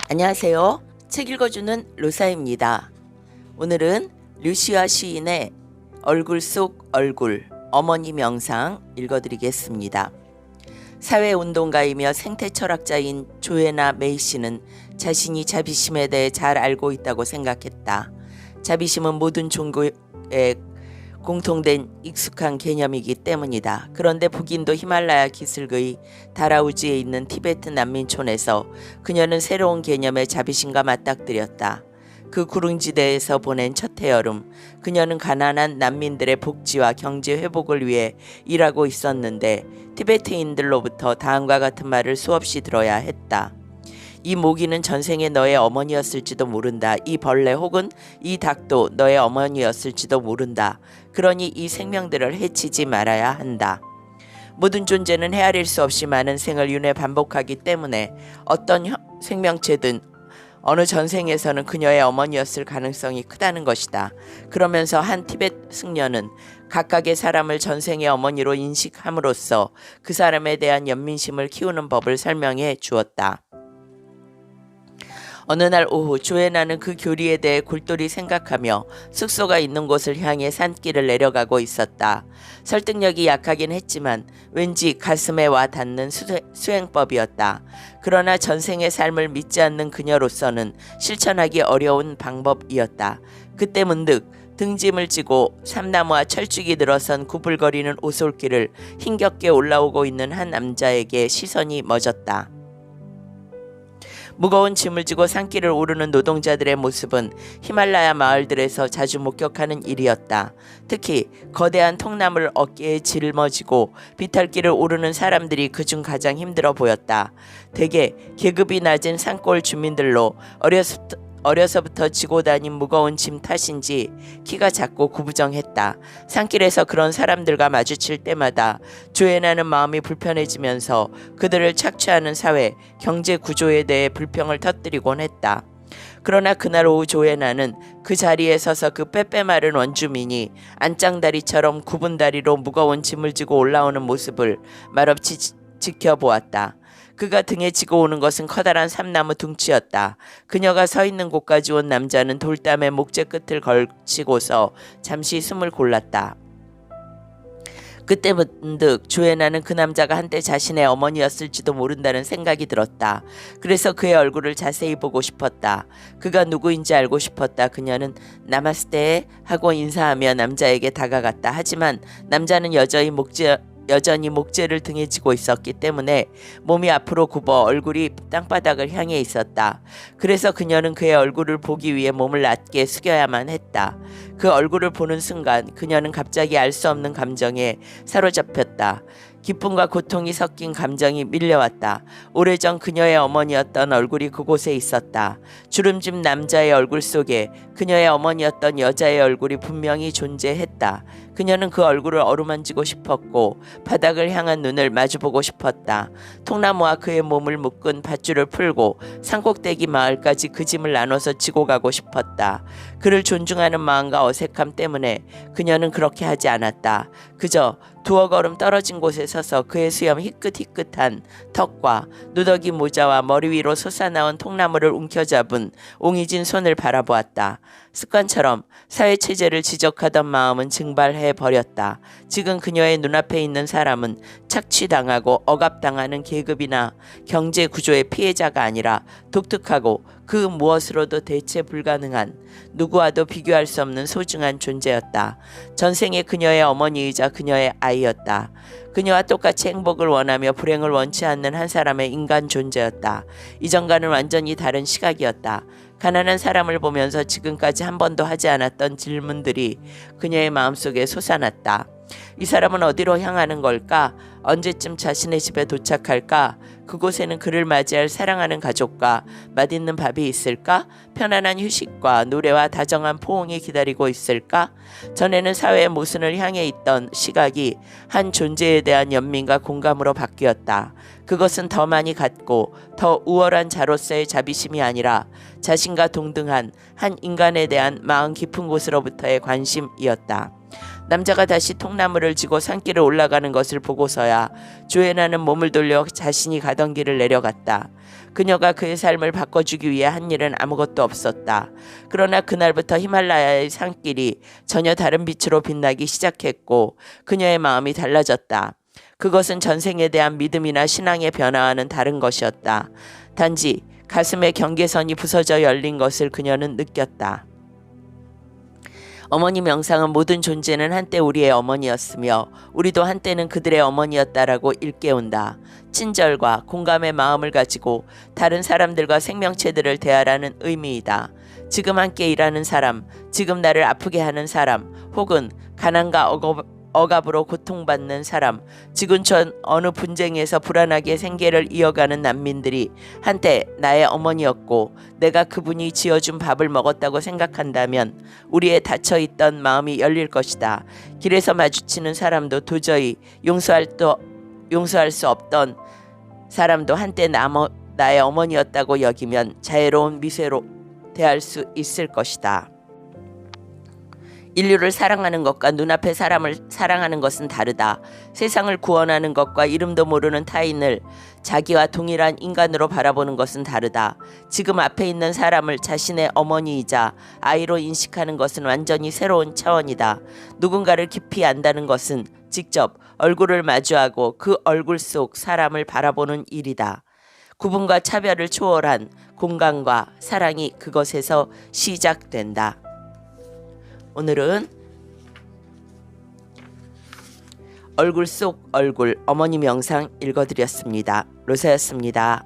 안녕하세요. 책 읽어주는 로사입니다. 오늘은 류시아 시인의 얼굴 속 얼굴 어머니 명상 읽어드리겠습니다. 사회운동가이며 생태철학자인 조애나 메이 씨는 자신이 자비심에 대해 잘 알고 있다고 생각했다. 자비심은 모든 종교의 공통된 익숙한 개념이기 때문이다. 그런데 북인도 히말라야 기슭의 다라우지에 있는 티베트 난민촌에서 그녀는 새로운 개념의 자비심과 맞닥뜨렸다. 그 구릉지대에서 보낸 첫 해여름, 그녀는 가난한 난민들의 복지와 경제 회복을 위해 일하고 있었는데 티베트인들로부터 다음과 같은 말을 수없이 들어야 했다. 이 모기는 전생에 너의 어머니였을지도 모른다. 이 벌레 혹은 이 닭도 너의 어머니였을지도 모른다. 그러니 이 생명들을 해치지 말아야 한다. 모든 존재는 헤아릴 수 없이 많은 생을 윤회 반복하기 때문에 어떤 생명체든 어느 전생에서는 그녀의 어머니였을 가능성이 크다는 것이다. 그러면서 한 티베트 승려는 각각의 사람을 전생의 어머니로 인식함으로써 그 사람에 대한 연민심을 키우는 법을 설명해 주었다. 어느 날 오후 조애나는 그 교리에 대해 골똘히 생각하며 숙소가 있는 곳을 향해 산길을 내려가고 있었다. 설득력이 약하긴 했지만 왠지 가슴에 와 닿는 수행법이었다. 그러나 전생의 삶을 믿지 않는 그녀로서는 실천하기 어려운 방법이었다. 그때 문득 등짐을 지고 삼나무와 철쭉이 늘어선 구불거리는 오솔길을 힘겹게 올라오고 있는 한 남자에게 시선이 멎었다. 무거운 짐을 지고 산길을 오르는 노동자들의 모습은 히말라야 마을들에서 자주 목격하는 일이었다. 특히 거대한 통나무를 어깨에 짊어지고 비탈길을 오르는 사람들이 그중 가장 힘들어 보였다. 대개 계급이 낮은 산골 주민들로 어려서부터 지고 다닌 무거운 짐 탓인지 키가 작고 구부정했다. 산길에서 그런 사람들과 마주칠 때마다 조애나는 마음이 불편해지면서 그들을 착취하는 사회, 경제 구조에 대해 불평을 터뜨리곤 했다. 그러나 그날 오후 조애나는 그 자리에 서서 그 빼빼마른 원주민이 안짱다리처럼 굽은 다리로 무거운 짐을 지고 올라오는 모습을 말없이 지켜보았다. 그가 등에 지고 오는 것은 커다란 삼나무 둥치였다. 그녀가 서 있는 곳까지 온 남자는 돌담에 목재 끝을 걸치고서 잠시 숨을 골랐다. 그때 문득 조애나는 그 남자가 한때 자신의 어머니였을지도 모른다는 생각이 들었다. 그래서 그의 얼굴을 자세히 보고 싶었다. 그가 누구인지 알고 싶었다. 그녀는 나마스테 하고 인사하며 남자에게 다가갔다. 하지만 남자는 여전히 목재를 등에 지고 있었기 때문에 몸이 앞으로 굽어 얼굴이 땅바닥을 향해 있었다. 그래서 그녀는 그의 얼굴을 보기 위해 몸을 낮게 숙여야만 했다. 그 얼굴을 보는 순간 그녀는 갑자기 알 수 없는 감정에 사로잡혔다. 기쁨과 고통이 섞인 감정이 밀려왔다. 오래전 그녀의 어머니였던 얼굴이 그곳에 있었다. 주름진 남자의 얼굴 속에 그녀의 어머니였던 여자의 얼굴이 분명히 존재했다. 그녀는 그 얼굴을 어루만지고 싶었고 바닥을 향한 눈을 마주보고 싶었다. 통나무와 그의 몸을 묶은 밧줄을 풀고 산꼭대기 마을까지 그 짐을 나눠서 지고 가고 싶었다. 그를 존중하는 마음과 어색함 때문에 그녀는 그렇게 하지 않았다. 그저 두어 걸음 떨어진 곳에 서서 그의 수염 희끗희끗한 턱과 누더기 모자와 머리 위로 솟아나온 통나무를 움켜잡은 옹이진 손을 바라보았다. 습관처럼 사회체제를 지적하던 마음은 증발해 버렸다. 지금 그녀의 눈앞에 있는 사람은 착취당하고 억압당하는 계급이나 경제 구조의 피해자가 아니라 독특하고 그 무엇으로도 대체 불가능한 누구와도 비교할 수 없는 소중한 존재였다. 전생의 그녀의 어머니이자 그녀의 아이였다. 그녀와 똑같이 행복을 원하며 불행을 원치 않는 한 사람의 인간 존재였다. 이전과는 완전히 다른 시각이었다. 가난한 사람을 보면서 지금까지 한 번도 하지 않았던 질문들이 그녀의 마음속에 솟아났다. 이 사람은 어디로 향하는 걸까? 언제쯤 자신의 집에 도착할까? 그곳에는 그를 맞이할 사랑하는 가족과 맛있는 밥이 있을까? 편안한 휴식과 노래와 다정한 포옹이 기다리고 있을까? 전에는 사회의 모순을 향해 있던 시각이 한 존재에 대한 연민과 공감으로 바뀌었다. 그것은 더 많이 갖고 더 우월한 자로서의 자비심이 아니라 자신과 동등한 한 인간에 대한 마음 깊은 곳으로부터의 관심이었다. 남자가 다시 통나무를 지고 산길을 올라가는 것을 보고서야 조에나는 몸을 돌려 자신이 가던 길을 내려갔다. 그녀가 그의 삶을 바꿔주기 위해 한 일은 아무것도 없었다. 그러나 그날부터 히말라야의 산길이 전혀 다른 빛으로 빛나기 시작했고 그녀의 마음이 달라졌다. 그것은 전생에 대한 믿음이나 신앙의 변화와는 다른 것이었다. 단지 가슴의 경계선이 부서져 열린 것을 그녀는 느꼈다. 어머니 명상은 모든 존재는 한때 우리의 어머니였으며 우리도 한때는 그들의 어머니였다라고 일깨운다. 친절과 공감의 마음을 가지고 다른 사람들과 생명체들을 대하라는 의미이다. 지금 함께 일하는 사람, 지금 나를 아프게 하는 사람, 혹은 가난과 억압으로 고통받는 사람, 지구촌 어느 분쟁에서 불안하게 생계를 이어가는 난민들이 한때 나의 어머니였고 내가 그분이 지어준 밥을 먹었다고 생각한다면 우리의 닫혀있던 마음이 열릴 것이다. 길에서 마주치는 사람도 도저히 용서할 수 없던 사람도 한때 나의 어머니였다고 여기면 자애로운 미소로 대할 수 있을 것이다. 인류를 사랑하는 것과 눈앞의 사람을 사랑하는 것은 다르다. 세상을 구원하는 것과 이름도 모르는 타인을 자기와 동일한 인간으로 바라보는 것은 다르다. 지금 앞에 있는 사람을 자신의 어머니이자 아이로 인식하는 것은 완전히 새로운 차원이다. 누군가를 깊이 안다는 것은 직접 얼굴을 마주하고 그 얼굴 속 사람을 바라보는 일이다. 구분과 차별을 초월한 공감과 사랑이 그것에서 시작된다. 오늘은 얼굴 속 얼굴 어머니 명상 읽어드렸습니다. 로사였습니다.